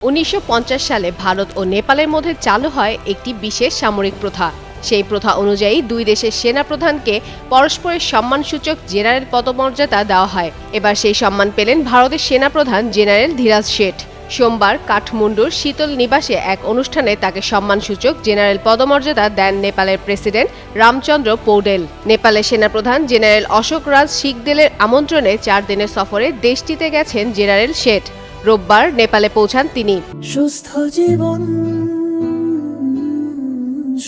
1950 সালে ভারত ও নেপালের মধ্যে চালু হয় একটি বিশেষ সামরিক প্রথা। সেই প্রথা অনুযায়ী দুই দেশের সেনাপ্রধানকে পরস্পরের সম্মানসূচক জেনারেল পদমর্যাদা দেওয়া হয়। এবার সেই সম্মান পেলেন ভারতের সেনাপ্রধান জেনারেল ধীরাজ শেঠ। সোমবার কাঠমান্ডুর শীতল নিবাসে এক অনুষ্ঠানে তাকে সম্মানসূচক জেনারেল পদমর্যাদা দেন নেপালের প্রেসিডেন্ট রামচন্দ্র পৌডেল। নেপালের সেনাপ্রধান জেনারেল অশোক রাজ শিখদেলের আমন্ত্রণে 4 দিনের সফরে দেশটিতে গেছেন জেনারেল শেঠ। রোববার নেপালে পৌঁছান তিনি। সুস্থ জীবন,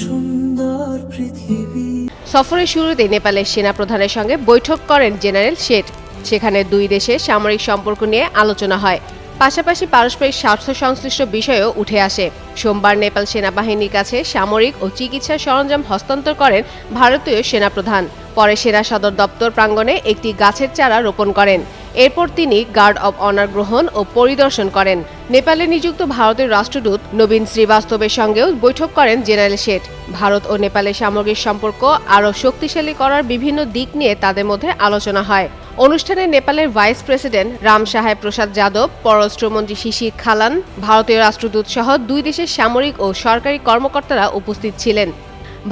সুন্দর পৃথিবী। সফরের শুরুতে নেপালের সেনাপ্রধানের সঙ্গে বৈঠক করেন জেনারেল শেঠ। সেখানে দুই দেশের সামরিক সম্পর্ক নিয়ে আলোচনা হয়, পাশাপাশি পারস্পরিক স্বার্থ সংশ্লিষ্ট বিষয়ও উঠে আসে। সোমবার নেপাল সেনাবাহিনীর কাছে সামরিক ও চিকিৎসা সরঞ্জাম হস্তান্তর করেন ভারতীয় সেনাপ্রধান। পরে সেনা সদর দপ্তর প্রাঙ্গণে একটি গাছের চারা রোপণ করেন। এরপর তিনি গার্ড অব অনার গ্রহণ ও পরিদর্শন করেন। নেপালে নিযুক্ত ভারতের রাষ্ট্রদূত নবীন শ্রীবাস্তবের সঙ্গেও বৈঠক করেন জেনারেল শেঠ। ভারত ও নেপালের সামগ্রিক সম্পর্ক আরও শক্তিশালী করার বিভিন্ন দিক নিয়ে তাদের মধ্যে আলোচনা হয়। অনুষ্ঠানে নেপালের ভাইস প্রেসিডেন্ট রাম সাহেব প্রসাদ যাদব, পররাষ্ট্রমন্ত্রী শিশির খালান, ভারতীয় রাষ্ট্রদূত সহ দুই দেশের সামরিক ও সরকারি কর্মকর্তারা উপস্থিত ছিলেন।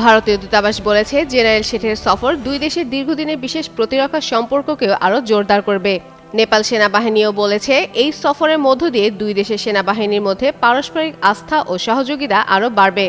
ভারতীয় দূতাবাস বলেছে, জেনারেল শেঠের সফর দুই দেশের দীর্ঘদিনের বিশেষ প্রতিরক্ষা সম্পর্ককেও আরও জোরদার করবে। নেপাল সেনাবাহিনীও বলেছে, এই সফরের মধ্য দিয়ে দুই দেশের সেনাবাহিনীর মধ্যে পারস্পরিক আস্থা ও সহযোগিতা আরও বাড়বে।